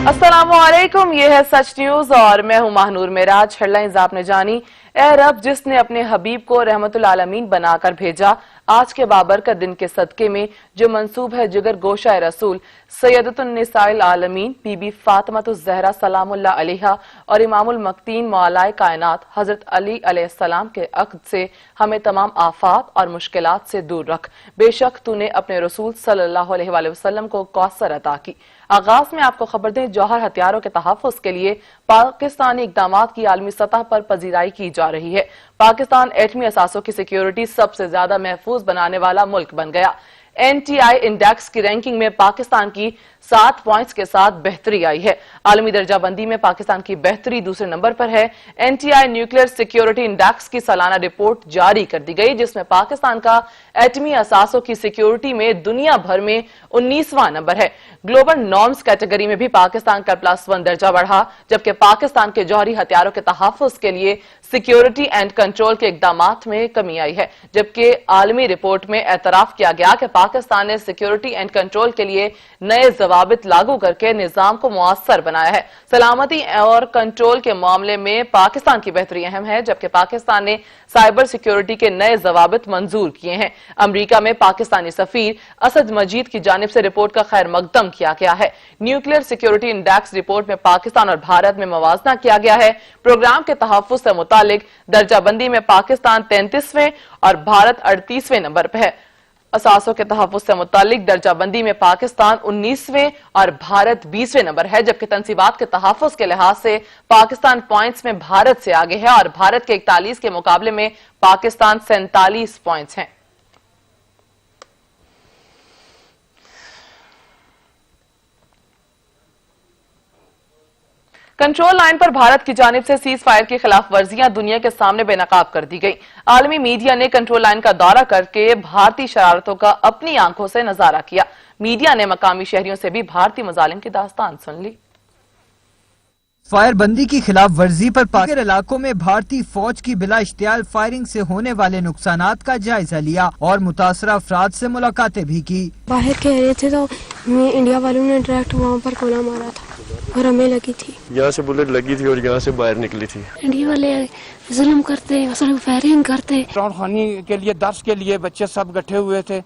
अस्सलामुअलैकुम, ये है सच न्यूज और मैं हूं महानूर मेराज। हेडलाइंस आपने जानी। ए रब जिसने अपने हबीब को रहमतुल आलमीन बनाकर भेजा, आज के बाबरकत दिन के सदके में जो मंसूब है जिगर गोशा रसूल सैयदतुन निसाइल आलमीन बीबी फातिमातुज ज़हरा सलामुल्लाह अलैहा और इमामुल मक्तीन मौलाए कायनात हजरत अली अलैहिस्सलाम के अक्द से हमें तमाम आफात और मुश्किलात से दूर रख। बेशक तूने अपने रसूल सल्लल्लाहु अलैहि वसल्लम को कौसर अता की। आगाज में आपको खबर दें, जौहर हथियारों के तहफ़्फ़ुज़ के लिए पाकिस्तानी इक़दामात की आलमी सतह पर पजीराई की जा रही है। पाकिस्तान एटमी असासों की सिक्योरिटी सबसे ज्यादा महफूज बनाने वाला मुल्क बन गया। NTI इंडेक्स की रैंकिंग में पाकिस्तान की 7 पॉइंट्स के साथ बेहतरी आई है। आलमी दर्जा बंदी में पाकिस्तान की बेहतरी दूसरे नंबर पर है। NTI न्यूक्लियर सिक्योरिटी इंडेक्स की सालाना रिपोर्ट जारी कर दी गई, जिसमें पाकिस्तान का एटमी असासों की सिक्योरिटी में दुनिया भर में 19वां नंबर है। ग्लोबल नॉर्म्स कैटेगरी में भी पाकिस्तान का +1 दर्जा बढ़ा, जबकि पाकिस्तान के जौहरी हथियारों के तहफ़्फ़ुज़ के लिए सिक्योरिटी एंड कंट्रोल के इक़दामात में कमी आई है। जबकि आलमी रिपोर्ट में एतराफ किया गया कि पाकिस्तान ने सिक्योरिटी एंड कंट्रोल के लिए नए ज़वाबित लागू करके निज़ाम को मुअस्सर बनाया है। सलामती और कंट्रोल के मामले में पाकिस्तान की बेहतरी अहम है, जबकि पाकिस्तान ने साइबर सिक्योरिटी के नए ज़वाबित मंजूर किए हैं। अमरीका में पाकिस्तानी सफीर असद मजीद की जानिब से रिपोर्ट का खैर मकदम किया गया है। न्यूक्लियर सिक्योरिटी इंडेक्स रिपोर्ट में पाकिस्तान और भारत में मवाजना किया गया है। प्रोग्राम के तहफ़्फ़ुज़ से मुतालिक दर्जाबंदी में पाकिस्तान 33वें और भारत 38वें नंबर पर है। असासों के तहफ़्फ़ुज़ से मुतालिक दर्जाबंदी में पाकिस्तान 19वें और भारत 20वें नंबर है, जबकि तनसीबात के तहफ़्फ़ुज़ के लिहाज से पाकिस्तान पॉइंट्स में भारत से आगे है और भारत के 41 के मुकाबले में पाकिस्तान 47 पॉइंट्स हैं। कंट्रोल लाइन पर भारत की जानिब से सीज फायर की खिलाफ वर्जियां दुनिया के सामने बेनकाब कर दी गई। आलमी मीडिया ने कंट्रोल लाइन का दौरा करके भारतीय शरारतों का अपनी आंखों से नजारा किया। मीडिया ने मकामी शहरियों से भी भारतीय मजालिम की दास्तान सुन ली। फायरबंदी की खिलाफ वर्जी पर पाकिस्तान इलाकों में भारतीय फौज की बिला इश्तियाल फायरिंग से होने वाले नुकसानात का जायजा लिया और मुतासरा अफराद से मुलाकातें भी की। बाहर कह रहे थे तो इंडिया वालों ने डायरेक्ट वहाँ पर गोला मारा था और हमें लगी थी। यहाँ से बुलेट लगी थी और यहाँ से बाहर निकली थी। इंडिया वाले जुल्म करते, फायरिंग करते। खानी के लिए दर्स के लिए बच्चे सब इकट्ठे हुए थे,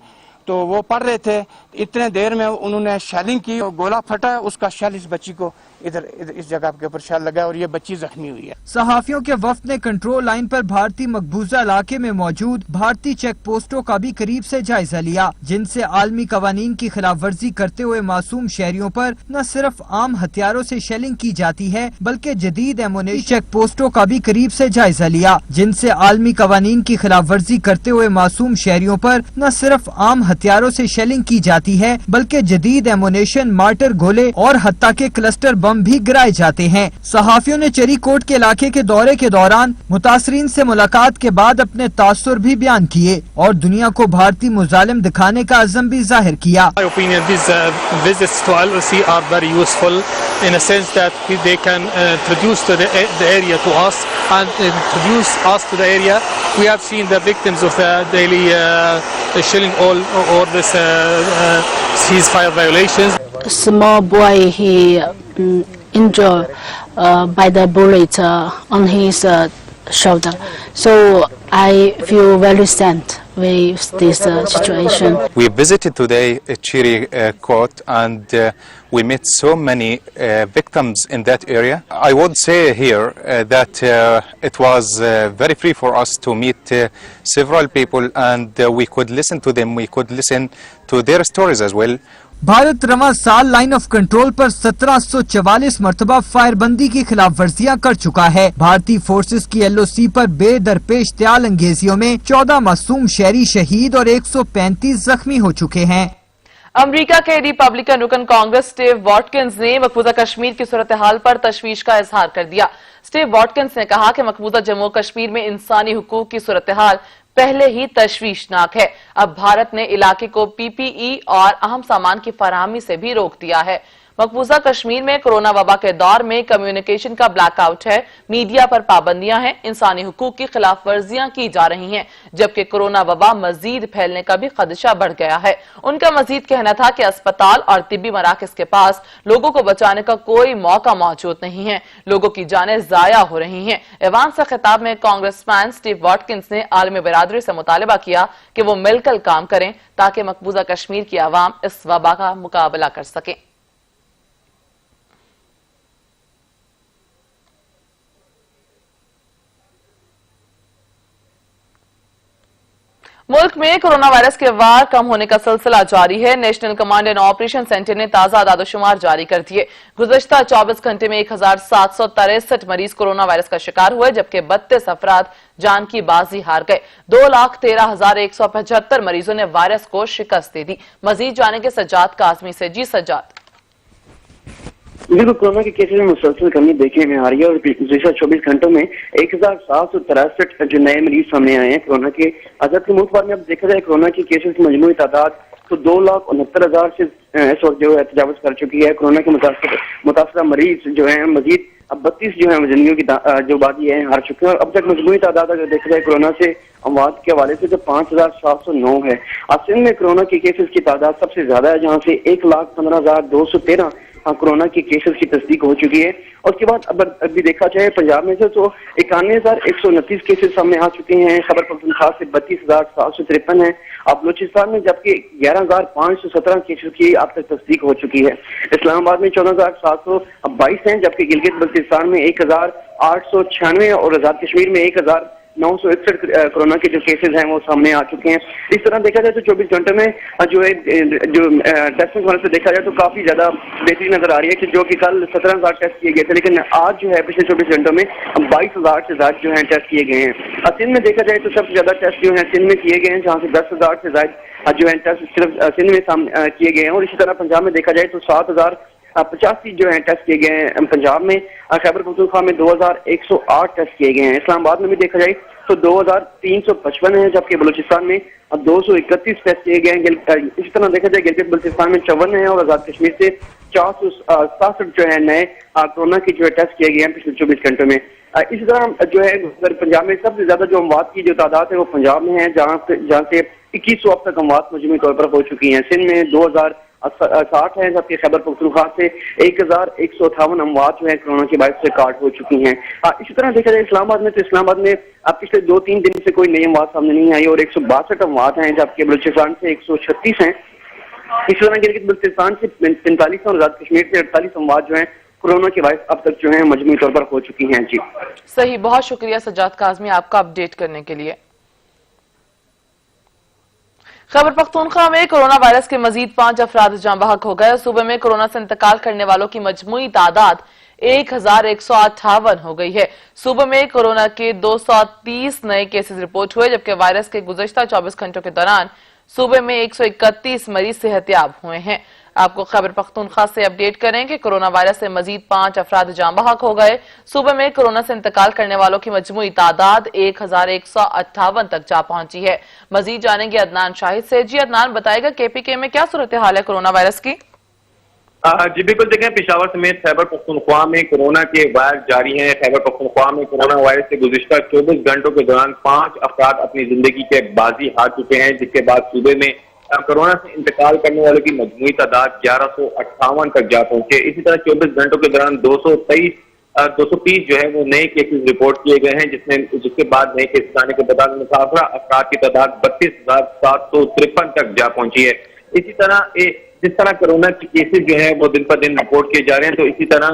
तो वो पढ़ रहे थे। इतने देर में उन्होंने शेलिंग की, गोला फटा, उसका शेल इस बच्ची को इधर इस जगह के ऊपर शेल लगा और ये बच्ची जख्मी हुई है। सहाफियों के वफ्द ने कंट्रोल लाइन पर भारतीय मकबूजा इलाके में मौजूद भारतीय चेक पोस्टों का भी करीब से जायजा लिया, जिनसे आलमी कवानीन की खिलाफ वर्जी करते हुए मासूम शहरियों पर न सिर्फ आम हथियारों से शेलिंग की जाती है, बल्कि जदीद एमुनेशन चेक पोस्टों का भी करीब से जायजा लिया, जिनसे आलमी कवानीन की खिलाफ वर्जी करते हुए मासूम शहरियों पर न सिर्फ आम हथियारों से शेलिंग की जाती है, बल्कि जदीद एमुनेशन, मार्टर गोले और हत्ता के क्लस्टर बम भी गिराए जाते हैं। सहाफियों ने चेरी कोट के इलाके के दौरे के दौरान मुतासरीन से मुलाकात के बाद अपने तासुर भी बयान किए और दुनिया को भारतीय मुजालिम दिखाने का अज़म भी जाहिर किया। In a sense that they can introduce to the area to us and introduce us to the area. We have seen the victims of the daily shelling or this ceasefire violations. A small boy, he injured by the bullet on his shoulder. So I feel very sad with this situation. We visited today Chiri Court and we met so many victims in that area. I would say here that it was very free for us to meet several people and we could listen to them, we could listen to their stories as well. Bharat रवा साल line of control पर 1744 मरतबा फायरबंदी की खिलाफ वर्जियां कर चुका है। भारतीय फोर्सेस की LOC पर बेदरपेश त्याल अंगेजियों में 14 मासूम शहरी शहीद और 135 जख्मी हो चुके हैं। अमरीका के रिपब्लिकन रुकन कांग्रेस स्टीव वॉटकिंस ने मकबूजा कश्मीर की सूरत हाल पर तशवीश का इजहार कर दिया। स्टीव वॉटकिंस ने कहा कि मकबूजा जम्मू कश्मीर में इंसानी हुकूक की सूरत हाल पहले ही तशवीशनाक है। अब भारत ने इलाके को PPE और अहम सामान की फराहमी से भी रोक दिया है। मकबूजा कश्मीर में कोरोना वबा के दौर में कम्युनिकेशन का ब्लैकआउट है, मीडिया पर पाबंदियां हैं, इंसानी हुकूक की खिलाफ वर्जियां की जा रही हैं, जबकि कोरोना वबा मजीद फैलने का भी खदशा बढ़ गया है। उनका मजीद कहना था कि अस्पताल और तिब्बी मराकज के पास लोगों को बचाने का कोई मौका मौजूद नहीं है, लोगों की जानें जाया हो रही हैं। ऐवान से खिताब में कांग्रेसमैन स्टीव वाटकिंस ने आलमी बिरादरी से मुतालबा किया कि वो मिलकर काम करें ताकि मकबूजा कश्मीर की आवाम इस वबा का मुकाबला कर सके। मुल्क में कोरोना वायरस के वार कम होने का सिलसिला जारी है। National command and operation centre ने ताजा दादोशुमार जारी कर दिए। गुज़श्ता 24 घंटे में 1763 मरीज कोरोना वायरस का शिकार हुए, जबकि 32 अफराद जान की बाजी हार गए। 2,13,175 मरीजों ने वायरस को शिकस्त दे दी। मजीद जाने के सज्जाद काज़मी से। जी सज्जाद। देखो, कोरोना के केसेस में मुसलसल कमी देखने में आ रही है और पिछले 24 घंटों में 1763 जो नए मरीज सामने आए हैं कोरोना के। आजाद के मुल्क भर में अब देखा जाए कोरोना की केसेस की मजमूई तादाद तो 2,69,000 से इस वक्त जो है तजावुज कर चुकी है। कोरोना के मुतासरा मरीज जो है मजीद अब 32 जो है जिंदगियों की जो बाकी है हार चुके हैं और अब तक मजमूई तादाद अगर देखा जाए कोरोना से अमवात के हवाले से तो 5,709 है। अब सिंध में कोरोना के केसेस की तादाद सबसे ज्यादा है, जहाँ से 1,15,213 कोरोना की केसेस की तस्दीक हो चुकी है। और उसके बाद अभी देखा जाए पंजाब में से तो 91,129 केसेस सामने आ चुके हैं। खैबर पख्तूनख्वा से 32,753 है। अब बलूचिस्तान में जबकि 11,517 केसेस की अब तक तस्दीक हो चुकी है। इस्लामाबाद में 14,722 हैं, जबकि गिलगित बल्तिस्तान में 1,896 और आजाद कश्मीर में 1,961 कोरोना के जो केसेस हैं वो सामने आ चुके हैं। इस तरह देखा जाए तो 24 घंटे में जो है जो टेस्टिंग से देखा जाए तो काफी ज्यादा बेहतरी नजर आ रही है कि जो कि कल 17,000 टेस्ट किए गए थे, लेकिन आज जो है पिछले 24 घंटों में 22,000 से ज्यादा जो है टेस्ट किए गए हैं। सिंध में देखा जाए तो सबसे ज्यादा टेस्ट जो है सिंध में किए गए हैं, जहाँ से 10,000 से ज्यादा जो है टेस्ट सिर्फ सिंध में किए गए हैं। और इसी तरह पंजाब में देखा जाए तो 7,085 जो है टेस्ट किए गए हैं पंजाब में। खैबर पख्तूनख्वा में 2,108 टेस्ट किए गए हैं। इस्लामाबाद में भी देखा जाए तो 2,355 है, जबकि बलूचिस्तान में 231 टेस्ट किए गए हैं। इसी तरह देखा जाए गिलगित बल्तिस्तान में 54 है और आजाद कश्मीर से 467 जो है नए कोरोना की जो है टेस्ट किए गए हैं पिछले 24 घंटों में। इसी तरह जो है पंजाब में सबसे ज्यादा जो अमवात की जो तादाद है वो पंजाब में है, जहाँ से 2100 अब तक अमवात मजमूई तौर पर हो चुकी हैं। सिंध में 2,060 है, जबकि खैबर पख्तूनख्वा से 1,158 अमवात जो है कोरोना की वजह से रिकॉर्ड हो चुकी हैं। इसी तरह देखा जाए इस्लामाबाद में तो इस्लामाबाद में अब पिछले 2-3 दिन से कोई नई अमवात सामने नहीं आई और 162 अमवात हैं, जबकि बलूचिस्तान से 136 हैं। इसी तरह गिलगित बल्तिस्तान से 45 और आजाद कश्मीर से 48 अमवात जो है कोरोना की वजह अब तक जो है मजमूई तौर पर हो चुकी हैं। जी सही, बहुत शुक्रिया सज्जाद काज़मी आपका अपडेट करने के लिए। खैबर पख्तूनख्वा में कोरोना वायरस के मजीद 5 अफराद जाँ बहक हो गए। सूबे में कोरोना से इंतकाल करने वालों की मजमूई तादाद 1,158 हो गई है। सूबे में कोरोना के 230 नए केसेस रिपोर्ट हुए, जबकि वायरस के गुज़श्ता 24 घंटों के दौरान सूबे में 131 मरीज सेहतियाब हुए हैं। आपको खैबर पख्तूनख्वा से अपडेट करें कि कोरोना वायरस से मजीद 5 अफराद जाँ बहक हो गए। सूबे में कोरोना से इंतकाल करने वालों की मजमूई तादाद 1,158 तक जा पहुंची है। मजीद जानेंगे अदनान शाहिद से। जी अदनान, बताएगा केपीके में क्या सूरत हाल है कोरोना वायरस की? जी बिल्कुल, देखें पेशावर समेत खैबर पख्तूनख्वा में कोरोना के वायर जारी हैं। खैबर पख्तूनख्वा में कोरोना वायरस से गुज़श्ता 24 घंटों के दौरान 5 अफराद अपनी जिंदगी के बाजी हार चुके हैं, जिसके बाद सूबे में कोरोना से इंतकाल करने वालों की मजमूई तादाद 1,158 तक जा पहुंचे। इसी तरह 24 घंटों के दौरान 230 जो है वो नए केसेस रिपोर्ट किए गए हैं, जिसके बाद नए केसेस आने के बाद मुतासरा अफराद की तादाद 32,753 तक जा पहुंची है। इसी तरह जिस तरह कोरोना के केसेस जो है वो दिन पर दिन रिपोर्ट किए जा रहे हैं, तो इसी तरह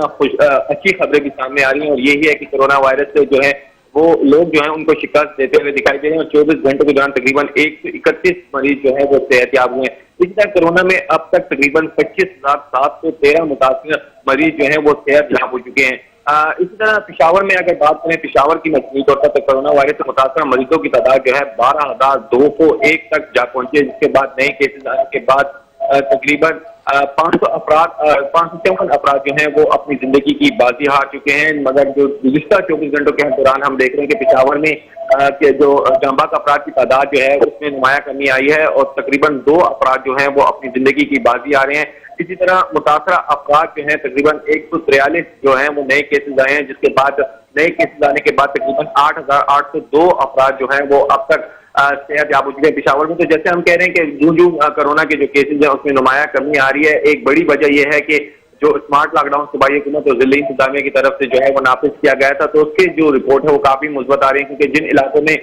अच्छी खबरें भी सामने आ रही हैं और यही है कि कोरोना वायरस से जो है वो लोग जो है उनको शिकस्त देते हुए दिखाई दे रहे हैं और 24 घंटों के दौरान तकरीबन 131 मरीज जो है वो सेहतियाब हुए हैं। इसी तरह कोरोना में अब तक तकरीबन 25,713 मुतासिर मरीज जो है वो सेहतियाब हो चुके हैं। इसी तरह पेशावर में अगर बात करें, पेशावर की मजमूई तौर पर कोरोना वायरस से मुतासर मरीजों की तादाद जो है 12,201 तक जा पहुंची है, जिसके बाद नए केसेस आने के बाद तकरीबन 553 افراد جو ہیں وہ اپنی زندگی کی بازی ہار چکے ہیں، مگر جو گزشتہ 24 گھنٹوں کے دوران ہم دیکھ رہے ہیں کہ پشاور میں کہ جو جاں بحق افراد کی تعداد جو ہے اس میں نمایاں کمی آئی ہے اور تقریباً 2 افراد جو ہیں وہ اپنی زندگی کی بازی آ رہے ہیں۔ اسی طرح متاثرہ افراد جو ہیں تقریباً 143 جو ہیں وہ نئے کیسز آئے ہیں، جس کے بعد نئے کیسز آنے کے بعد تقریباً 8,802 افراد جو ہیں وہ اب تک صحت یاب ہو چکے ہیں پشاور میں۔ تو جیسے ہم کہہ رہے ہیں کہ جو کرونا کے جو کیسز ہیں اس میں نمایاں کمی آ رہی ہے، ایک بڑی وجہ یہ ہے کہ جو اسمارٹ لاک ڈاؤن صوبائی حکومت اور ضلعی انتظامیہ کی طرف سے جو ہے وہ نافذ کیا گیا تھا، تو اس کی جو رپورٹ ہے وہ کافی مثبت آ رہی ہے، کیونکہ جن علاقوں میں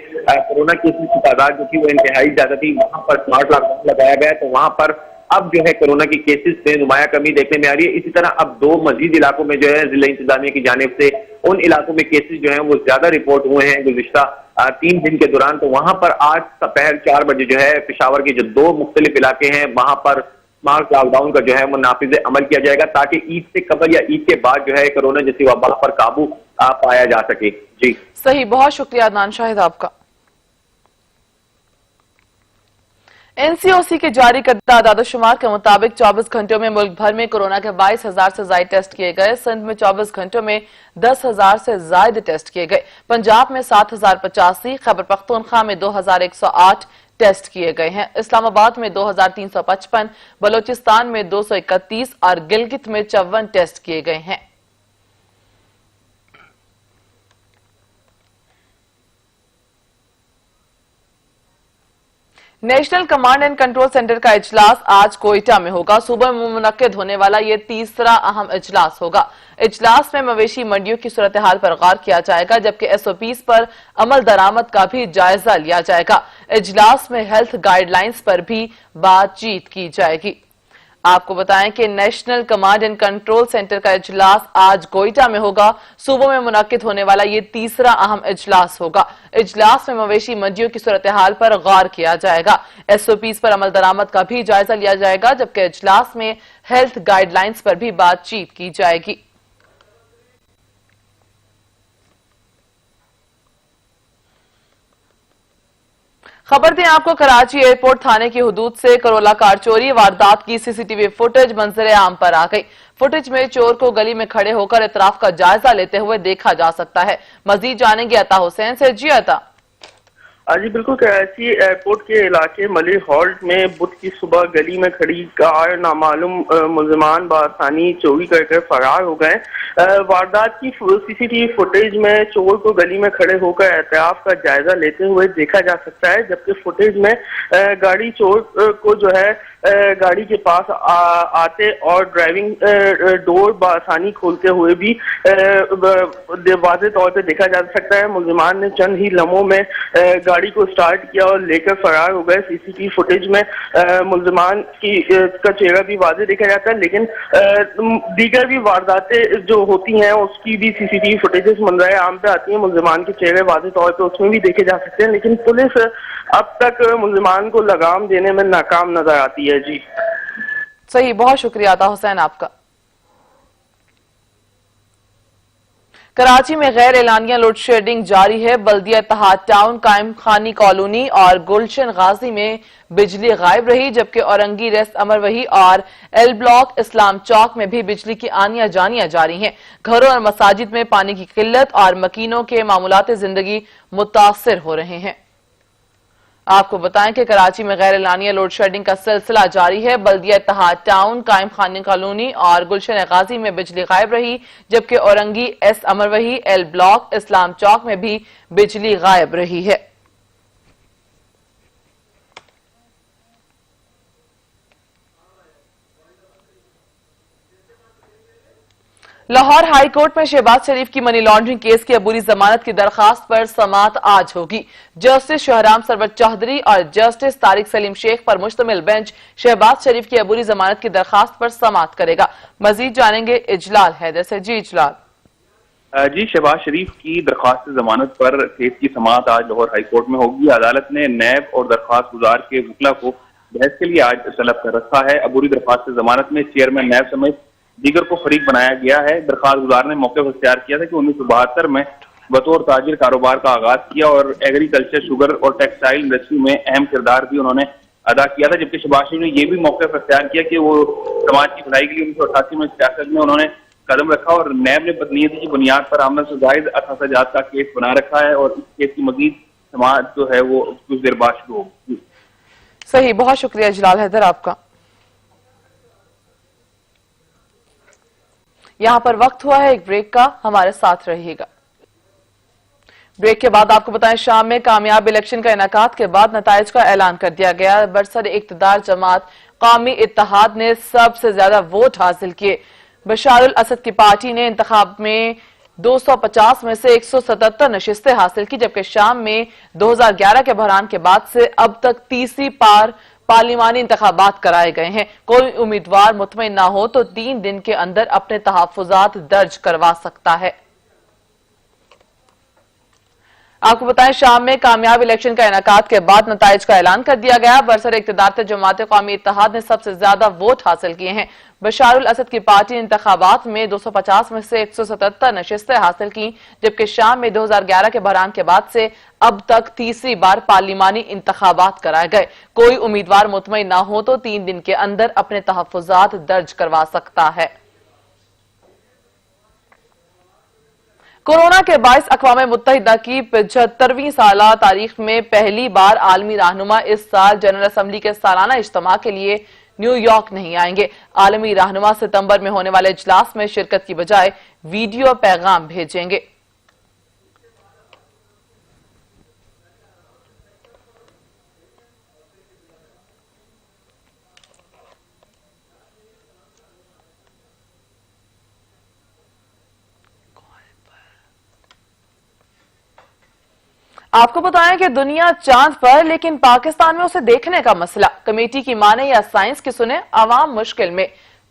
کورونا کیسز کی تعداد جو تھی وہ انتہائی زیادہ تھی وہاں پر اسمارٹ لاک ڈاؤن لگایا گیا، تو وہاں پر اب جو ہے کورونا کی کیسز میں نمایاں کمی دیکھنے میں آ رہی ہے۔ اسی طرح اب 2 مزید علاقوں میں جو ہے ضلع انتظامیہ کی جانب سے ان علاقوں میں کیسز جو ہیں وہ زیادہ رپورٹ ہوئے ہیں گزشتہ 3 دن کے دوران، تو وہاں پر آج دوپہر 4 بجے جو ہے پشاور کے جو 2 مختلف علاقے ہیں وہاں پر اسمارٹ لاک ڈاؤن کا جو ہے وہ نافذ عمل کیا جائے گا، تاکہ عید سے قبل یا عید کے بعد جو ہے کورونا جیسی وبا پر قابو پایا جا سکے۔ جی صحیح، بہت شکریہ عدنان شاہد آپ کا۔ این سی او سی کے جاری کردہ اعداد و شمار کے مطابق 24 گھنٹوں میں ملک بھر میں کورونا کے 22,000 سے زائد ٹیسٹ کیے گئے۔ سندھ میں 24 گھنٹوں میں 10,000 سے زائد ٹیسٹ کیے گئے۔ پنجاب میں 7,085، خیبر پختونخوا میں 2,108 ٹیسٹ کیے گئے ہیں۔ اسلام آباد میں 2,355، بلوچستان میں 231 اور گلگت میں 54 ٹیسٹ کیے گئے ہیں۔ National command and control centre کا اجلاس آج کوئٹہ میں ہوگا۔ صوبہ میں منعقد ہونے والا یہ تیسرا اہم اجلاس ہوگا۔ اجلاس میں مویشی منڈیوں کی صورتحال پر غور کیا جائے گا، جبکہ ایس او پیز پر عمل درآمد کا بھی جائزہ لیا جائے گا۔ اجلاس میں ہیلتھ گائیڈ لائنز پر بھی بات چیت کی جائے گی۔ آپ کو بتائیں کہ national command and control centre کا اجلاس آج کوئٹہ میں ہوگا۔ صوبوں میں منعقد ہونے والا یہ تیسرا اہم اجلاس ہوگا۔ اجلاس میں مویشی منڈیوں کی صورتحال پر غور کیا جائے گا، ایس او پیز پر عمل درآمد کا بھی جائزہ لیا جائے گا، جبکہ اجلاس میں ہیلتھ گائیڈ لائنز پر بھی بات چیت کی جائے گی۔ خبر دیں آپ کو، کراچی ایئرپورٹ تھانے کی حدود سے کرولا کار چوری واردات کی سی سی ٹی وی فوٹیج منظر عام پر آ گئی۔ فوٹیج میں چور کو گلی میں کھڑے ہو کر اطراف کا جائزہ لیتے ہوئے دیکھا جا سکتا ہے۔ مزید جانیں گے عطا حسین سے۔ جی عطا۔ جی بالکل، کراچی ایئرپورٹ کے علاقے ملی ہالٹ میں بدھ کی صبح گلی میں کھڑی کار نامعلوم ملزمان بآسانی چوری کر کر فرار ہو گئے۔ واردات کی سی سی ٹی وی فوٹیج میں چور کو گلی میں کھڑے ہو کر اطراف کا جائزہ لیتے ہوئے دیکھا جا سکتا ہے، جبکہ فوٹیج میں گاڑی چور کو جو ہے گاڑی کے پاس آتے اور ڈرائیونگ ڈور بآسانی کھولتے ہوئے بھی واضح طور پہ دیکھا جا سکتا ہے۔ ملزمان نے چند ہی لمحوں میں گاڑی کو سٹارٹ کیا اور لے کر فرار ہو گئے۔ سی سی ٹی وی فوٹیج میں ملزمان کا چہرہ بھی واضح دیکھا جاتا ہے، لیکن دیگر بھی وارداتیں جو ہوتی ہیں اس کی بھی سی سی ٹی وی فوٹیجز منظر عام پہ آتی ہیں۔ ملزمان کے چہرے واضح طور پہ اس میں بھی دیکھے جا سکتے ہیں، لیکن پولیس اب تک ملزمان کو لگام دینے میں ناکام نظر آتی ہے۔ جی صحیح، بہت شکریہ عطا حسین آپ کا۔ کراچی میں غیر اعلانیہ لوڈ شیڈنگ جاری ہے۔ بلدیہ اتحاد ٹاؤن، قائم خانی کالونی اور گلشن غازی میں بجلی غائب رہی، جبکہ اورنگی ریس امر وہی اور ایل بلاک اسلام چوک میں بھی بجلی کی آنیاں جانیاں جاری ہیں۔ گھروں اور مساجد میں پانی کی قلت اور مکینوں کے معمولات زندگی متاثر ہو رہے ہیں۔ آپ کو بتائیں کہ کراچی میں غیر اعلانیہ لوڈ شیڈنگ کا سلسلہ جاری ہے۔ بلدیہ اتحاد ٹاؤن، قائم خانی کالونی اور گلشن غازی میں بجلی غائب رہی، جبکہ اورنگی ایس امر وہی، ایل بلاک اسلام چوک میں بھی بجلی غائب رہی ہے۔ لاہور ہائی کورٹ میں شہباز شریف کی منی لانڈرنگ کیس کی عبوری ضمانت کی درخواست پر سماعت آج ہوگی۔ جسٹس شہرام سرور چوہدری اور جسٹس طارق سلیم شیخ پر مشتمل بینچ شہباز شریف کی عبوری ضمانت کی درخواست پر سماعت کرے گا۔ مزید جانیں گے اجلال حیدر سے۔ جی اجلال۔ جی، شہباز شریف کی درخواست ضمانت پر کیس کی سماعت آج لاہور ہائی کورٹ میں ہوگی۔ عدالت نے نیب اور درخواست گزار کے وکلا کو بحث کے لیے آج طلب کر رکھا ہے۔ عبوری درخواست ضمانت میں چیئرمین نیب سمیت دیگر کو فریق بنایا گیا ہے۔ درخواست گزار نے موقف اختیار کیا تھا کہ 1972 میں بطور تاجر کاروبار کا آغاز کیا اور ایگریکلچر، شوگر اور ٹیکسٹائل انڈسٹری میں اہم کردار بھی انہوں نے ادا کیا تھا، جبکہ شہباز شریف نے یہ بھی موقف اختیار کیا کہ وہ سماج کی بھلائی کے لیے 1988 میں سیاست میں انہوں نے قدم رکھا، اور نیب نے بدنیتی کی بنیاد پر آمد سے زائد اثاثہ جات کا کیس بنا رکھا ہے، اور اس کیس کی مزید سماعت جو ہے وہ کچھ دیر بعد شروع ہوگی۔ صحیح، بہت شکریہ جلال حیدر آپ کا۔ یہاں پر وقت ہوا ہے ایک بریک کا، ہمارے ساتھ رہیے گا۔ بریک کے بعد آپ کو بتائیں شام میں کامیاب الیکشن کا انعقاد کے بعد نتائج کا اعلان کر دیا گیا۔ برسر اقتدار جماعت قومی اتحاد نے سب سے زیادہ ووٹ حاصل کیے۔ بشار الاسد کی پارٹی نے انتخاب میں 250 میں سے 177 نشستیں حاصل کی، جبکہ شام میں 2011 کے بحران کے بعد سے اب تک تیسری بار پارلیمانی انتخابات کرائے گئے ہیں۔ کوئی امیدوار مطمئن نہ ہو تو 3 دن کے اندر اپنے تحفظات درج کروا سکتا ہے۔ آپ کو بتائیں شام میں کامیاب الیکشن کا انعقاد کے بعد نتائج کا اعلان کر دیا گیا۔ برسر اقتدار جماعت قومی اتحاد نے سب سے زیادہ ووٹ حاصل کیے ہیں۔ بشار الاسد کی پارٹی نے انتخابات میں 250 میں سے 177 نشستیں حاصل کی، جبکہ شام میں 2011 کے بحران کے بعد سے اب تک تیسری بار پارلیمانی انتخابات کرائے گئے۔ کوئی امیدوار مطمئن نہ ہو تو 3 دن کے اندر اپنے تحفظات درج کروا سکتا ہے۔ کورونا کے باعث اقوام متحدہ کی 75ویں سالہ تاریخ میں پہلی بار عالمی رہنما اس سال جنرل اسمبلی کے سالانہ اجتماع کے لیے نیو یارک نہیں آئیں گے۔ عالمی رہنما ستمبر میں ہونے والے اجلاس میں شرکت کی بجائے ویڈیو پیغام بھیجیں گے۔ آپ کو بتائیں کہ دنیا چاند پر لیکن پاکستان میں اسے دیکھنے کا مسئلہ، کمیٹی کی مانے یا سائنس کی سنے، عوام مشکل میں۔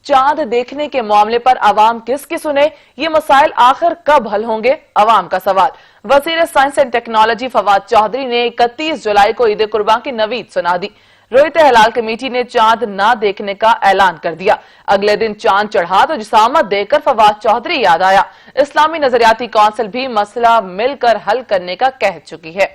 چاند دیکھنے کے معاملے پر عوام کس کی سنے؟ یہ مسائل آخر کب حل ہوں گے؟ عوام کا سوال۔ وزیر science and technology Fawad Chaudhry نے 31 جولائی کو عید قربان کی نوید سنا دی۔ رویت ہلال کمیٹی نے چاند نہ دیکھنے کا اعلان کر دیا۔ اگلے دن چاند چڑھا تو جسامت دیکھ کر فواد چودھری یاد آیا۔ اسلامی نظریاتی کونسل بھی مسئلہ مل کر حل کرنے کا کہہ چکی ہے۔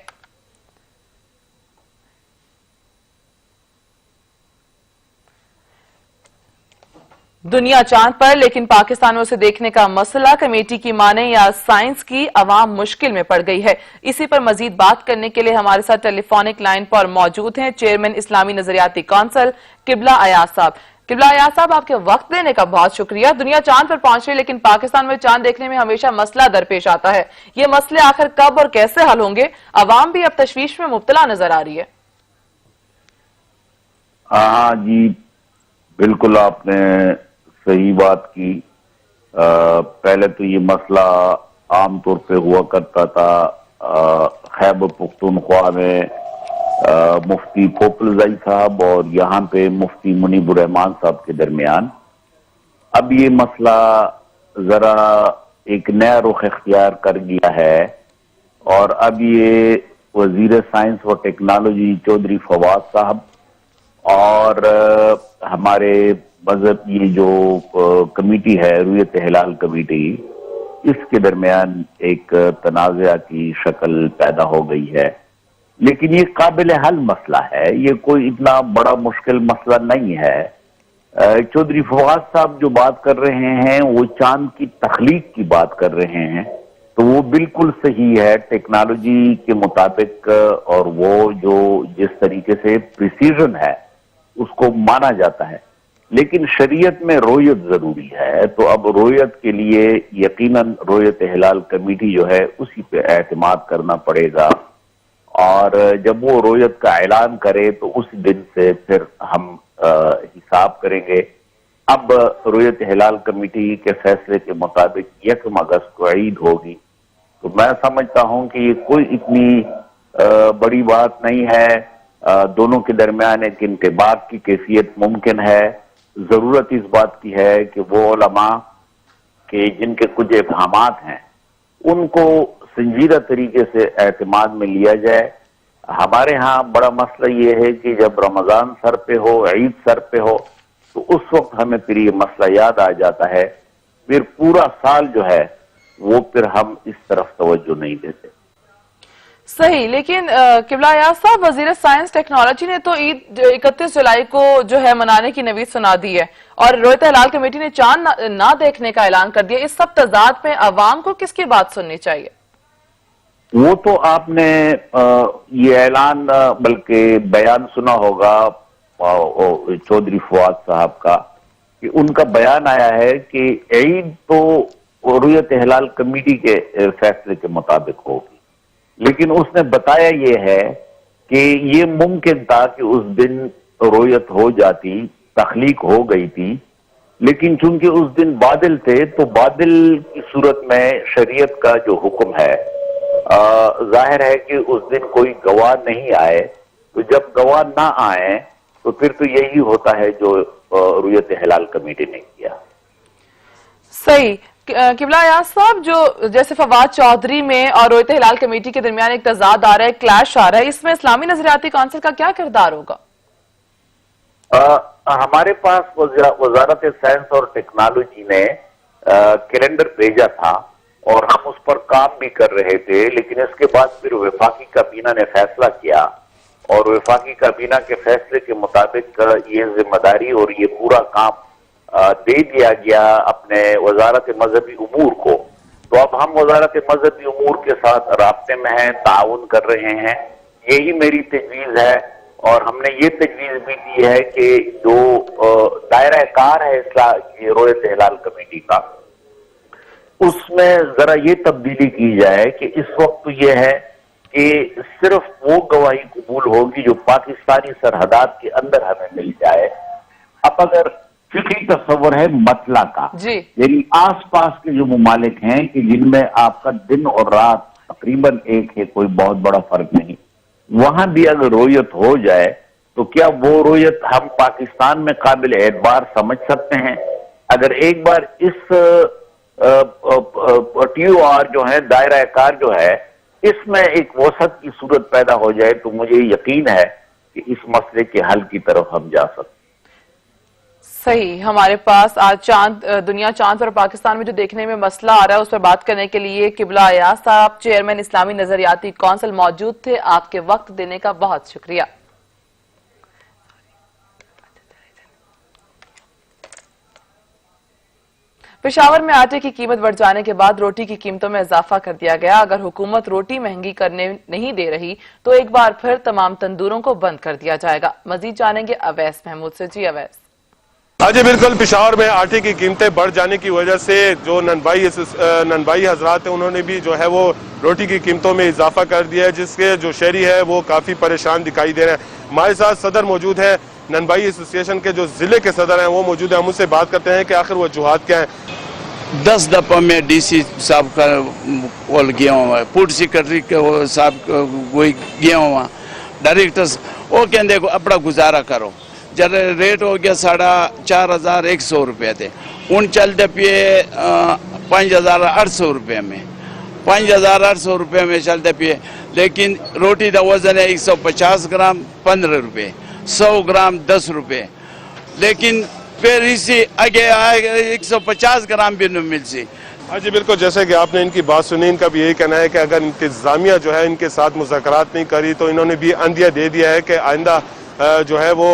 دنیا چاند پر لیکن پاکستان میں اسے دیکھنے کا مسئلہ، کمیٹی کی مانے یا سائنس کی، عوام مشکل میں پڑ گئی ہے۔ اسی پر مزید بات کرنے کے لیے ہمارے ساتھ ٹیلی فونک لائن پر موجود ہیں چیئرمین اسلامی نظریاتی کونسل قبلہ ایاز صاحب۔ قبلہ ایاز صاحب، آپ کے وقت دینے کا بہت شکریہ۔ دنیا چاند پر پہنچ رہی لیکن پاکستان میں چاند دیکھنے میں ہمیشہ مسئلہ درپیش آتا ہے۔ یہ مسئلے آخر کب اور کیسے حل ہوں گے؟ عوام بھی اب تشویش میں مبتلا نظر آ رہی ہے۔ ہاں جی، بالکل آپ نے صحیح بات کی۔ پہلے تو یہ مسئلہ عام طور پہ ہوا کرتا تھا خیبر پختونخوا میں مفتی پوپلزائی صاحب اور یہاں پہ مفتی منیب الرحمان صاحب کے درمیان۔ اب یہ مسئلہ ذرا ایک نیا رخ اختیار کر گیا ہے، اور اب یہ وزیر سائنس و ٹیکنالوجی چودھری فواد صاحب اور ہمارے مذہب یہ جو کمیٹی ہے رویت ہلال کمیٹی، اس کے درمیان ایک تنازع کی شکل پیدا ہو گئی ہے۔ لیکن یہ قابل حل مسئلہ ہے، یہ کوئی اتنا بڑا مشکل مسئلہ نہیں ہے۔ چودھری فواد صاحب جو بات کر رہے ہیں وہ چاند کی تخلیق کی بات کر رہے ہیں، تو وہ بالکل صحیح ہے ٹیکنالوجی کے مطابق، اور وہ جو جس طریقے سے پریسیژن ہے اس کو مانا جاتا ہے، لیکن شریعت میں رویت ضروری ہے۔ تو اب رویت کے لیے یقیناً رویت ہلال کمیٹی جو ہے اسی پہ اعتماد کرنا پڑے گا، اور جب وہ رویت کا اعلان کرے تو اس دن سے پھر ہم حساب کریں گے۔ اب رویت ہلال کمیٹی کے فیصلے کے مطابق 1 اگست کو عید ہوگی، تو میں سمجھتا ہوں کہ یہ کوئی اتنی بڑی بات نہیں ہے۔ دونوں کے درمیان ایک انتباق کی کیفیت ممکن ہے۔ ضرورت اس بات کی ہے کہ وہ علماء کہ جن کے کچھ ابہامات ہیں ان کو سنجیدہ طریقے سے اعتماد میں لیا جائے۔ ہمارے ہاں بڑا مسئلہ یہ ہے کہ جب رمضان سر پہ ہو، عید سر پہ ہو، تو اس وقت ہمیں پھر یہ مسئلہ یاد آ جاتا ہے، پھر پورا سال جو ہے وہ پھر ہم اس طرف توجہ نہیں دیتے۔ صحیح، لیکن قبلہ ایاز صاحب، وزیر سائنس ٹیکنالوجی نے تو عید 31 جولائی کو جو ہے منانے کی نوید سنا دی ہے، اور رویت ہلال کمیٹی نے چاند نہ دیکھنے کا اعلان کر دیا۔ اس سب تضاد میں عوام کو کس کی بات سننی چاہیے؟ وہ تو آپ نے یہ اعلان بلکہ بیان سنا ہوگا چودھری فواد صاحب کا، کہ ان کا بیان آیا ہے کہ عید تو رویت ہلال کمیٹی کے فیصلے کے مطابق ہوگی، لیکن اس نے بتایا یہ ہے کہ یہ ممکن تھا کہ اس دن رویت ہو جاتی، تخلیق ہو گئی تھی، لیکن چونکہ اس دن بادل تھے تو بادل کی صورت میں شریعت کا جو حکم ہے، ظاہر ہے کہ اس دن کوئی گواہ نہیں آئے، تو جب گواہ نہ آئے تو پھر تو یہی ہوتا ہے جو رویت ہلال کمیٹی نے کیا۔ صحیح۔ قبلہ ایاز صاحب، جو جیسے فواد چودھری میں اور رویت ہلال کمیٹی کے درمیان ایک تضاد آ رہا ہے، کلیش آ رہا ہے، اس میں اسلامی نظریاتی کونسل کا کیا کردار ہوگا؟ ہمارے پاس وزارت سائنس اور ٹیکنالوجی نے کیلنڈر بھیجا تھا اور ہم اس پر کام بھی کر رہے تھے، لیکن اس کے بعد پھر وفاقی کابینہ نے فیصلہ کیا اور وفاقی کابینہ کے فیصلے کے مطابق یہ ذمہ داری اور یہ پورا کام دے دیا گیا اپنے وزارت مذہبی امور کو۔ تو اب ہم وزارت مذہبی امور کے ساتھ رابطے میں ہیں، تعاون کر رہے ہیں، یہی میری تجویز ہے، اور ہم نے یہ تجویز بھی دی ہے کہ جو دائرہ کار ہے رویت ہلال کمیٹی کا، اس میں ذرا یہ تبدیلی کی جائے کہ اس وقت یہ ہے کہ صرف وہ گواہی قبول ہوگی جو پاکستانی سرحدات کے اندر ہمیں مل جائے۔ اب اگر فکری تصور ہے مسئلہ کا، یعنی آس پاس کے جو ممالک ہیں کہ جن میں آپ کا دن اور رات تقریباً ایک ہے، کوئی بہت بڑا فرق نہیں، وہاں بھی اگر رویت ہو جائے تو کیا وہ رویت ہم پاکستان میں قابل اعتبار سمجھ سکتے ہیں؟ اگر ایک بار اس ٹی او آر جو ہے، دائرہ کار جو ہے، اس میں ایک وسعت کی صورت پیدا ہو جائے تو مجھے یقین ہے کہ اس مسئلے کے حل کی طرف ہم جا سکتے ہیں۔ صحیح۔ ہمارے پاس آج دنیا چاند پر پاکستان میں جو دیکھنے میں مسئلہ آ رہا ہے اس پر بات کرنے کے لیے قبلہ ایاز صاحب، چیئرمین اسلامی نظریاتی کونسل موجود تھے۔ آپ کے وقت دینے کا بہت شکریہ۔ پشاور میں آٹے کی قیمت بڑھ جانے کے بعد روٹی کی قیمتوں میں اضافہ کر دیا گیا۔ اگر حکومت روٹی مہنگی کرنے نہیں دے رہی تو ایک بار پھر تمام تندوروں کو بند کر دیا جائے گا۔ مزید جانیں گے اویس محمود سے۔ جی اویس۔ ہاں جی بالکل، پشاور میں آٹے کی قیمتیں بڑھ جانے کی وجہ سے جو ننبائی حضرات ہیں انہوں نے بھی جو ہے وہ روٹی کی قیمتوں میں اضافہ کر دیا ہے، جس کے جو شہری ہے وہ کافی پریشان دکھائی دے رہے ہیں۔ ہمارے ساتھ صدر موجود ہیں، ننبائی ایسوسی ایشن کے جو ضلع کے صدر ہیں وہ موجود ہیں، ہم اس سے بات کرتے ہیں کہ آخر وجوہات کیا ہیں۔ 10 دفعہ میں ڈی سی صاحب کا کال گیا ہوا، فوڈ سیکرٹری صاحب کوئی گیا ہوا، ڈائریکٹر وہ کہتے ہیں اپنا گزارا کرو۔ جب ریٹ ہو گیا 4,100 روپے تھے، ان چلتے پیے 5,800 روپے میں، 5,800 روپے میں چلتے پیے، لیکن روٹی کا وزن ہے 150 گرام 15 روپے، 100 گرام 10 روپے، لیکن پھر اسی آگے آئے 150 گرام بھی نہیں مل سی۔ ہاں جی بالکل، جیسے کہ آپ نے ان کی بات سنی، ان کا بھی یہی کہنا ہے کہ اگر انتظامیہ جو ہے ان کے ساتھ مذاکرات نہیں کری تو انہوں نے بھی عندیہ دے دیا ہے کہ آئندہ جو ہے وہ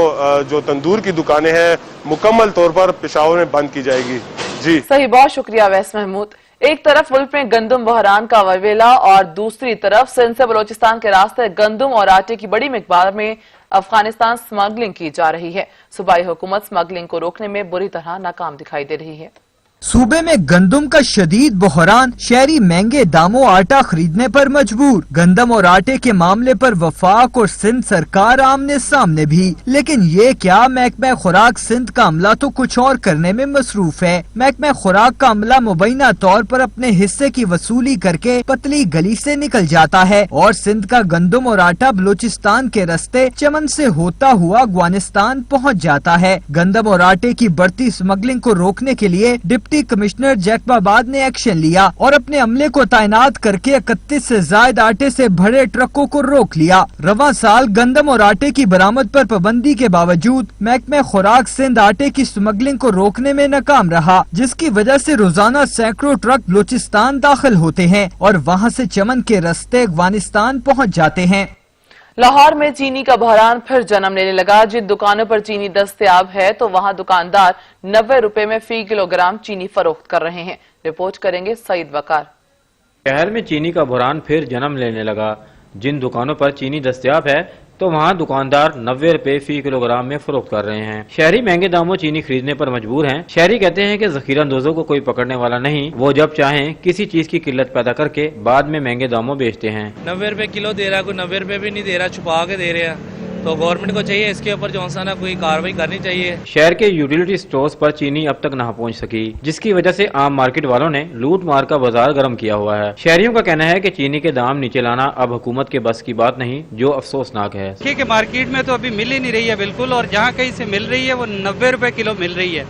جو تندور کی دکانیں ہیں مکمل طور پر پشاور میں بند کی جائے گی۔ جی صحیح، بہت شکریہ ویس محمود۔ ایک طرف ملک میں گندم بحران کا ویلا اور دوسری طرف سندھ سے بلوچستان کے راستے گندم اور آٹے کی بڑی مقدار میں افغانستان سمگلنگ کی جا رہی ہے۔ صوبائی حکومت سمگلنگ کو روکنے میں بری طرح ناکام دکھائی دے رہی ہے۔ صوبے میں گندم کا شدید بحران، شہری مہنگے داموں آٹا خریدنے پر مجبور۔ گندم اور آٹے کے معاملے پر وفاق اور سندھ سرکار آمنے سامنے بھی، لیکن یہ کیا، محکمہ خوراک سندھ کا عملہ تو کچھ اور کرنے میں مصروف ہے۔ محکمہ خوراک کا عملہ مبینہ طور پر اپنے حصے کی وصولی کر کے پتلی گلی سے نکل جاتا ہے اور سندھ کا گندم اور آٹا بلوچستان کے رستے چمن سے ہوتا ہوا افغانستان پہنچ جاتا ہے۔ گندم اور آٹے کی بڑھتی سمگلنگ کو روکنے کے لیے ڈپٹی डिप्टी कमिश्नर जैकबाबाद ने एक्शन लिया और अपने अमले को तैनात करके 31 से ज्यादा आटे से भरे ट्रकों को रोक लिया। रवां साल गंदम और आटे की बरामद पर पाबंदी के बावजूद महकमे खुराक सिंध आटे की स्मगलिंग को रोकने में नाकाम रहा, जिसकी वजह से रोजाना सैकड़ों ट्रक बलूचिस्तान दाखिल होते हैं और वहाँ से चमन के रास्ते अफगानिस्तान पहुँच जाते हैं। लाहौर में चीनी का बहरान फिर जन्म लेने लगा। जिन दुकानों पर चीनी दस्तयाब है तो वहां दुकानदार 90 रुपए में फी किलोग्राम चीनी फरोख्त कर रहे हैं। रिपोर्ट करेंगे सईद वकार। शहर में चीनी का बहरान फिर जन्म लेने लगा। जिन दुकानों पर चीनी दस्तयाब है तो वहां दुकानदार 90 रुपए फी किलोग्राम में फरोख्त कर रहे हैं। शहरी महंगे दामों चीनी खरीदने पर मजबूर हैं। शहरी कहते हैं कि जखीरा अंदोजों को कोई पकड़ने वाला नहीं, वो जब चाहें किसी चीज की किल्लत पैदा करके बाद में महंगे दामों बेचते हैं। 90 रुपए किलो दे रहा है, कोई 90 रुपए भी नहीं दे रहा, छुपा के दे रहे हैं। तो गवर्नमेंट को चाहिए इसके ऊपर जो सा ना कोई कार्रवाई करनी चाहिए। शहर के यूटिलिटी स्टोर्स पर चीनी अब तक न पहुंच सकी, जिसकी वजह से आम मार्केट वालों ने लूट मार का बाजार गर्म किया हुआ है। शहरियों का कहना है कि चीनी के दाम नीचे लाना अब हुकूमत के बस की बात नहीं, जो अफसोसनाक है। ठीक है, मार्केट में तो अभी मिल ही नहीं रही है बिल्कुल, और जहाँ कहीं से मिल रही है वो 90 रुपए किलो मिल रही है।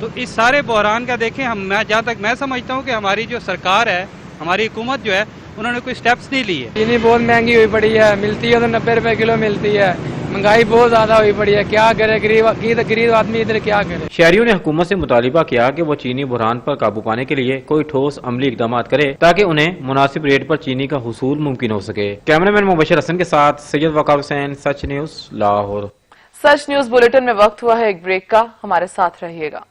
तो इस सारे बहरान का देखें, जहाँ तक मैं समझता हूँ कि हमारी जो सरकार है, हमारी हुकूमत जो है, उन्होंने कोई स्टेप्स नहीं लिए। चीनी बहुत महंगी हुई पड़ी है, मिलती है तो 90 रुपए किलो मिलती है। महंगाई बहुत ज्यादा हुई पड़ी है, क्या करे गरीब आदमी इधर क्या करे। शहरियों ने हुकूमत से मुतालिबा किया कि वो चीनी बुरहान पर काबू पाने के लिए कोई ठोस अमली इकदाम करे ताकि उन्हें मुनासिब रेट पर चीनी का हुसूल मुमकिन हो सके। कैमरामैन मुबशर हसन के साथ सैयद वकार हुसैन, सच न्यूज, लाहौर। सच न्यूज बुलेटिन में वक्त हुआ है एक ब्रेक का, हमारे साथ रहिएगा।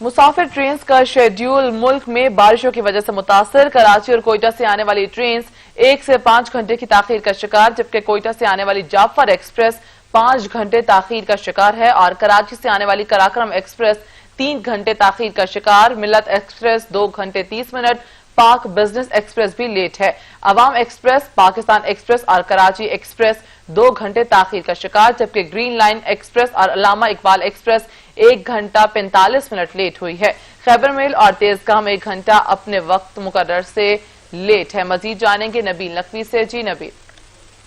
मुसाफिर ट्रेन का शेड्यूल मुल्क में बारिशों की वजह से मुतासर। कराची और कोयटा से आने वाली ट्रेन 1 से 5 घंटे की ताखीर का शिकार, जबकि कोयटा से आने वाली जाफर एक्सप्रेस 5 घंटे ताखीर का शिकार है और कराची से आने वाली कराक्रम एक्सप्रेस 3 घंटे ताखीर का शिकार। मिल्लत एक्सप्रेस 2 घंटे 30 मिनट, पाक बिजनेस एक्सप्रेस भी लेट है। अवाम एक्सप्रेस, पाकिस्तान एक्सप्रेस और कराची एक्सप्रेस 2 घंटे ताखीर का शिकार, जबकि ग्रीन लाइन एक्सप्रेस और अल्लामा इकबाल एक्सप्रेस 1 घंटा 45 मिनट लेट हुई है। खैबर मेल और तेजगाम 1 घंटा अपने वक्त मुकर्रर से लेट है। मजीद जानेंगे नबील नकवी से। जी नबील।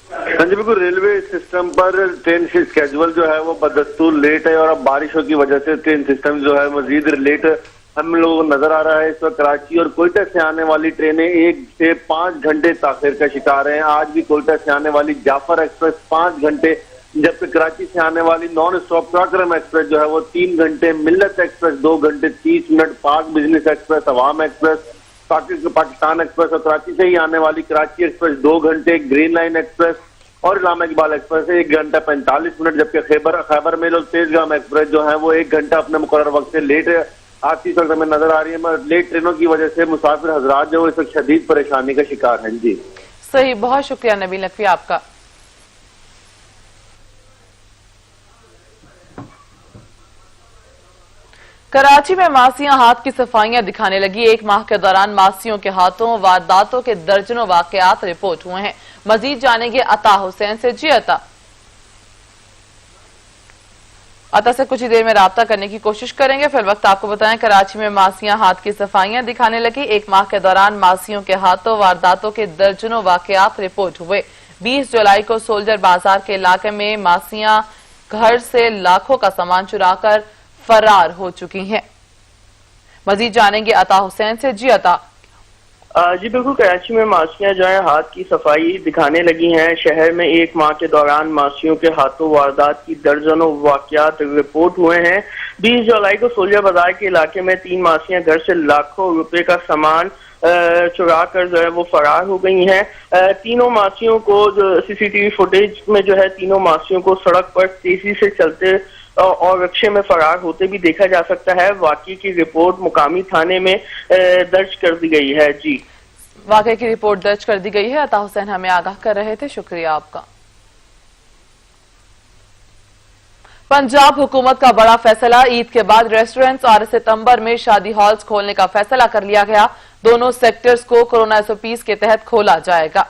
हाँ जी बिल्कुल, रेलवे सिस्टम पर ट्रेन स्केड्यूल जो है वो बदस्तूर लेट है और अब बारिशों की वजह से ट्रेन सिस्टम जो है मजीद लेट हम लोगों को नजर आ रहा है। इस वक्त कराची और कोयटा से आने वाली ट्रेनें 1 से 5 घंटे ताखिर का शिकार हैं। आज भी कोयटा से आने वाली जाफर एक्सप्रेस 5 घंटे, जबकि कराची से आने वाली नॉन स्टॉप कराक्रम एक्सप्रेस जो है वो 3 घंटे, मिल्लत एक्सप्रेस 2 घंटे 30 मिनट, पाक बिजनेस एक्सप्रेस, अवाम एक्सप्रेस, पाकिस्तान एक्सप्रेस और कराची से ही आने वाली कराची एक्सप्रेस 2 घंटे, ग्रीन लाइन एक्सप्रेस और अल्लामा इकबाल एक्सप्रेस 1 घंटा 45 मिनट, जबकि खैबर मेल और तेजगाम एक्सप्रेस जो है वो 1 घंटा अपने मुकर्रर वक्त से लेट है। आज इस वक्त हमें नजर आ रही है, मगर लेट ट्रेनों की वजह से मुसाफिर हजरात जो इस वक्त शदीद परेशानी का शिकार हैं। जी सही, बहुत शुक्रिया नबील नकवी आपका। कराची में मासियां हाथ की सफाइयां दिखाने लगी। 1 माह के दौरान मासियों के हाथों वारदातों के दर्जनों वाकयात रिपोर्ट हुए हैं। मजीद जानेंगे अता हुसैन से। जी अता से कुछ ही देर में राब्ता करने की कोशिश करेंगे। फिर वक्त आपको बताएं, कराची में मासियां हाथ की सफाइयां दिखाने लगी। 1 माह के दौरान मासियों के हाथों वारदातों के दर्जनों वाकयात रिपोर्ट हुए। 20 जुलाई को सोल्जर बाजार के इलाके में मासियां घर से लाखों का सामान चुराकर फरार हो चुकी हैं। मजीद जानेंगे अता हुसैन से। जी अता। जी बिल्कुल, कराची में मासियां जो है हाथ की सफाई दिखाने लगी हैं। शहर में 1 माह के दौरान मासियों के हाथों वारदात की दर्जनों वाकयात रिपोर्ट हुए हैं। 20 जुलाई को सोल्जर बाजार के इलाके में 3 मासियां घर से लाखों रुपए का सामान चुरा कर जो है वो फरार हो गई हैं। तीनों मासियों को जो सीसीटीवी फुटेज में जो है तीनों मासियों को सड़क पर तेजी से चलते और रिक्शे में फरार होते भी देखा जा सकता है। वाकई की रिपोर्ट मुकामी थाने में दर्ज कर दी गई है। जी वाकई की रिपोर्ट दर्ज कर दी गई है। अता हुसैन हमें आगाह कर रहे थे, शुक्रिया आपका। पंजाब हुकूमत का बड़ा फैसला। ईद के बाद रेस्टोरेंट्स और सितंबर में शादी हॉल्स खोलने का फैसला कर लिया गया। दोनों सेक्टर्स को कोरोना SOPs के तहत खोला जाएगा।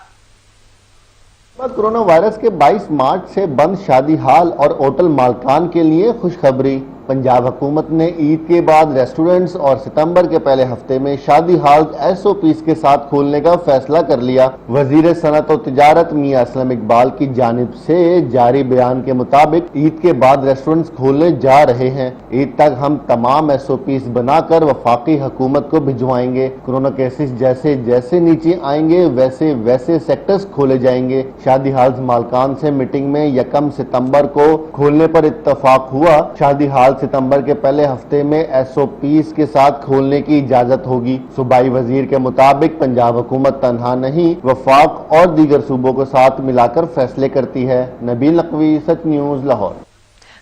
कोरोना वायरस के 22 मार्च से बंद शादी हॉल और होटल मालकान के लिए खुशखबरी। पंजाब हुकूमत ने ईद के बाद रेस्टोरेंट्स और सितंबर के पहले हफ्ते में शादी हॉल SOPs के साथ खोलने का फैसला कर लिया। वजीर सनत और तिजारत मियां असलम इकबाल की जानिब से जारी बयान के मुताबिक ईद के बाद रेस्टोरेंट्स खोलने जा रहे हैं। ईद तक हम तमाम SOPs बनाकर वफाकी हुकूमत को भिजवाएंगे। कोरोना केसेस जैसे जैसे नीचे आएंगे वैसे वैसे सेक्टर्स खोले जाएंगे। शादी हॉल्स मालकान से मीटिंग में 1 सितंबर को खोलने पर इत्तफाक हुआ। शादी हॉल सितंबर के पहले हफ्ते में SOPs के साथ खोलने की इजाजत होगी। सूबाई वजीर के मुताबिक पंजाब हुकूमत तनहा नहीं, वफाक और दीगर सूबों के साथ मिलाकर फैसले करती है। नबील नकवी, सच न्यूज, लाहौर।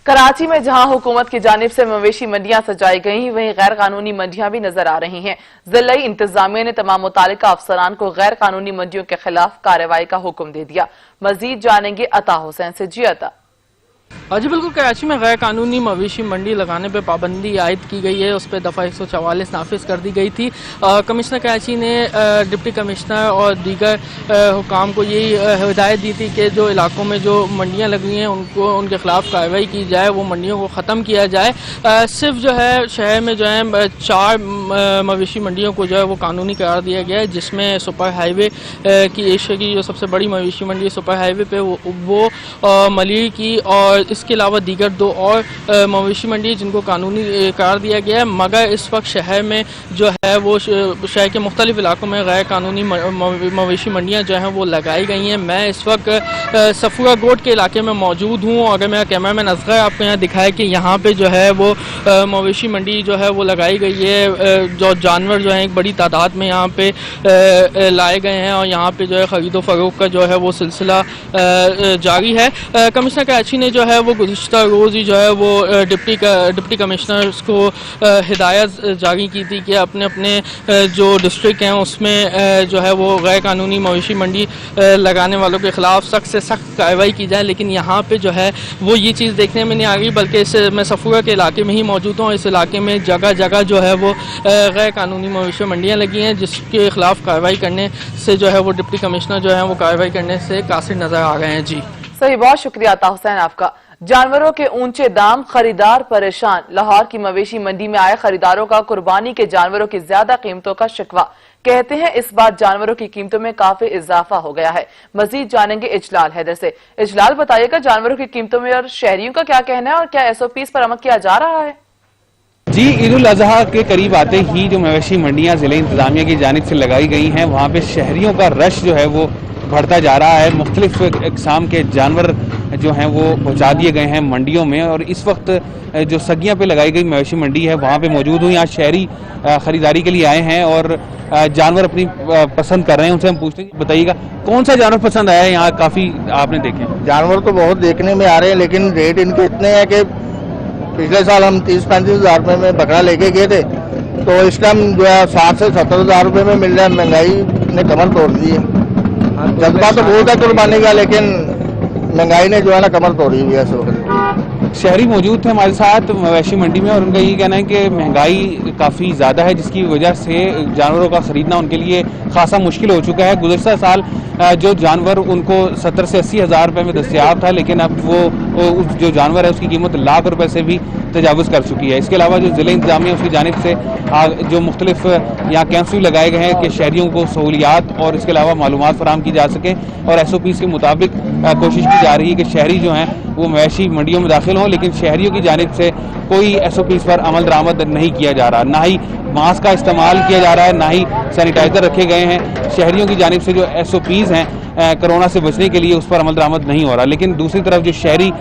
कराची में जहां हुकूमत की जानिब से मवेशी मंडियां सजाई गई, वहीं गैर कानूनी मंडियां भी नजर आ रही हैं। जिलाई इंतजामिया ने तमाम मुतालिका अफसरान को गैर कानूनी मंडियों के खिलाफ कार्रवाई का हुक्म दे दिया। मजीद जानेंगे अता हुसैन से। जी अता। जी बिल्कुल, कराची में गैर कानूनी मवेशी मंडी लगाने पर पाबंदी आयद की गई है। उस पर दफ़ा 144 नाफिज कर दी गई थी। कमिश्नर कराची ने डिप्टी कमिश्नर और दीगर हुकाम को यही हिदायत दी थी कि जो इलाकों में जो मंडियां लग रही हैं उनको उनके खिलाफ कार्रवाई की जाए, वो मंडियों को ख़त्म किया जाए। सिर्फ जो है शहर में जो है 4 मवेशी मंडियों को जो है वो कानूनी करार दिया गया है, जिसमें सुपर हाईवे की एशिया की जो सबसे बड़ी मवेशी मंडी है सुपर हाईवे पे वो मलिर की, और इसके अलावा दीगर 2 और मवेशी मंडी जिनको कानूनी करार दिया गया है। मगर इस वक्त शहर में जो है वो शहर के मुख्तलिफ इलाकों में गैर कानूनी मवेशी मंडियां जो हैं वो लगाई गई हैं। मैं इस वक्त सफूरा गोट के इलाके में मौजूद हूँ, और अगर मेरा कैमरा मैन असगर आपको यहाँ दिखाए कि यहाँ पे जो है वो मवेशी मंडी जो है वो लगाई गई है। जो जानवर जो हैं एक बड़ी तादाद में यहाँ पे लाए गए हैं, और यहाँ पे जो है खरीदो फरोख्त का जो है वो सिलसिला जारी है। कमिश्नर कराची ने जो है वो गुज़िश्ता रोज़ ही जो है वो डिप्टी कमिश्नर्स को हिदायत जारी की थी कि अपने अपने जो डिस्ट्रिक्ट हैं उसमें जो है वो गैर कानूनी मवेशी मंडी लगाने वालों के खिलाफ सख्त से सख्त कार्रवाई की जाए। लेकिन यहाँ पे जो है वो ये चीज़ देखने में नहीं आ रही, बल्कि मैं सफूरा के इलाके में ही मौजूद हूँ। इस इलाके में जगह जगह जो है वो गैर कानूनी मवेशी मंडियाँ लगी हैं, जिसके खिलाफ कार्रवाई करने से जो है वो डिप्टी कमिश्नर जो है वो कार्रवाई करने से कासिर नज़र आ रहे हैं। जी सही, बहुत शुक्रिया अता हुसैन आपका। जानवरों के ऊंचे दाम, खरीदार परेशान। लाहौर की मवेशी मंडी में आए खरीदारों का कुर्बानी के जानवरों की ज्यादा कीमतों का शिकवा। कहते हैं इस बार जानवरों की कीमतों में काफी इजाफा हो गया है। मजीद जानेंगे इजलाल हैदर से। इजलाल, बताइएगा जानवरों की कीमतों में और शहरियों का क्या कहना है, और क्या SOPs पर अमल किया जा रहा है? जी, ईद उल अजहा के करीब आते ही जो मवेशी मंडियां जिले इंतजामिया की जानिब से लगाई गई हैं, वहाँ पे शहरियों का रश जो है वो बढ़ता जा रहा है। मुख्तलिफ इकसाम के जानवर जो हैं वो पहुँचा दिए गए हैं मंडियों में, और इस वक्त जो सगियाँ पे लगाई गई मवेशी मंडी है वहाँ पे मौजूद हूँ। यहाँ शहरी ख़रीदारी के लिए आए हैं और जानवर अपनी पसंद कर रहे हैं। उनसे हम पूछते हैं, बताइएगा कौन सा जानवर पसंद आया है? यहाँ काफ़ी आपने देखे जानवर तो बहुत देखने में आ रहे हैं, लेकिन रेट इनके इतने हैं कि पिछले साल हम 30-35 हज़ार रुपये में बकरा लेके गए थे, तो इस टाइम जो है 60 से 70 हज़ार रुपये में मिल रहा है। महंगाई ने कमर तोड़ दी है। जज्बा तो बहुत है कुर्बानी का, लेकिन महंगाई ने जो है ना कमर तोड़ी हुई है इस वक्त। शहरी मौजूद थे हमारे साथ मवेशी मंडी में, और उनका ये कहना है कि महंगाई काफ़ी ज़्यादा है, जिसकी वजह से जानवरों का ख़रीदना उनके लिए खासा मुश्किल हो चुका है। गुज़श्ता साल जो जानवर उनको 70 से 80 हज़ार रुपये में दस्तयाब था, लेकिन अब वो जो जानवर है उसकी कीमत लाख रुपए से भी तजावुज़ कर चुकी है। इसके अलावा जो ज़िले इंतजामिया उसकी जानिब से जो मुख्तलिफ यहाँ कैंप्स भी लगाए गए हैं कि शहरियों को सहूलियात और इसके अलावा मालूमात फराहम की जा सकें, और SOPs के मुताबिक कोशिश की जा रही है कि शहरी जो हैं वो मवेशी मंडियों में दाखिल हों, लेकिन शहरियों की जानिब से कोई SOPs पर अमल दरामद नहीं किया जा रहा। ना ही मास्क का इस्तेमाल किया जा रहा है, ना ही सैनिटाइज़र रखे गए हैं। शहरियों की जानिब से जो SOPs हैं कोरोना से बचने के लिए उस पर अमल दरामद नहीं हो रहा। लेकिन दूसरी तरफ जो शहरी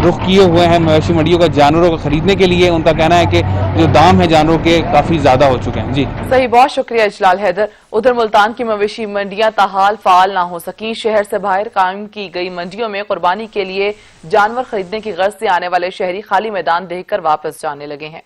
रुख किए हुए हैं मवेशी मंडियों का जानवरों को खरीदने के लिए, उनका कहना है कि जो दाम है जानवरों के काफी ज्यादा हो चुके हैं। जी सही, बहुत शुक्रिया इजलाल हैदर। उधर मुल्तान की मवेशी मंडियां ताहाल फाल ना हो सकी। शहर से बाहर कायम की गई मंडियों में कुर्बानी के लिए जानवर खरीदने की गर्ज से आने वाले शहरी खाली मैदान देखकर वापस जाने लगे हैं।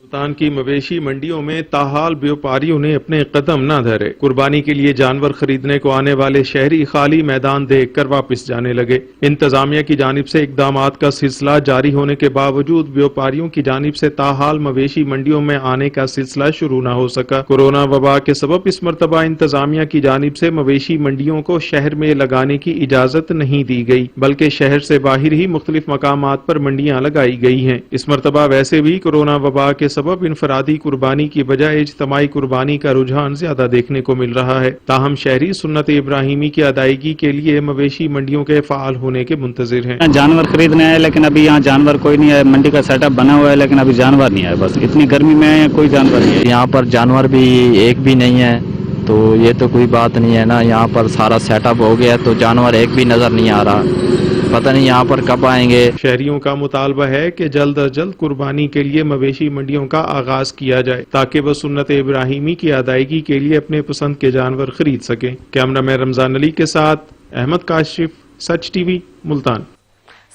मुल्तान की मवेशी मंडियों में ताहाल व्यापारियों ने अपने कदम न धरे। कुर्बानी के लिए जानवर खरीदने को आने वाले शहरी खाली मैदान देखकर वापस जाने लगे। इंतजामिया की जानिब से इकदामात का सिलसिला जारी होने के बावजूद व्यापारियों की जानिब से ताहाल मवेशी मंडियों में आने का सिलसिला शुरू न हो सका। कोरोना वबा के सबब इस मरतबा इंतजामिया की जानिब से मवेशी मंडियों को शहर में लगाने की इजाजत नहीं दी गई, बल्कि शहर से बाहर ही मुख्तलिफ मकामात पर मंडियां लगाई गई हैं। इस मरतबा वैसे भी कोरोना वबा के सबब इनफरादी कुर्बानी की बजाय इज्तमाई कुर्बानी का रुझान ज्यादा देखने को मिल रहा है। ताहम शहरी सुन्नत इब्राहिमी की अदायगी के लिए मवेशी मंडियों के फाल होने के मुंतजिर हैं। जानवर खरीदने आए लेकिन अभी यहाँ जानवर कोई नहीं है। मंडी का सेटअप बना हुआ है लेकिन अभी जानवर नहीं है। बस इतनी गर्मी में कोई जानवर नहीं है। यहाँ पर जानवर भी एक भी नहीं है, तो ये तो कोई बात नहीं है ना। यहाँ पर सारा सेटअप हो गया तो जानवर एक भी नजर नहीं आ रहा। पता नहीं यहाँ पर कब आएंगे। शहरियों का मुतालबा है कि जल्द अज जल्द कुर्बानी के लिए मवेशी मंडियों का आगाज किया जाए ताकि वह सुन्नत इब्राहिमी की अदायगी के लिए अपने पसंद के जानवर खरीद सकें। कैमरामैन रमजान अली के साथ अहमद काशिफ, सच टीवी, मुल्तान।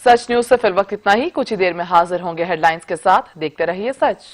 सच न्यूज से फिर वक्त इतना ही। कुछ ही देर में हाजिर होंगे हेडलाइंस के साथ। देखते रहिए सच।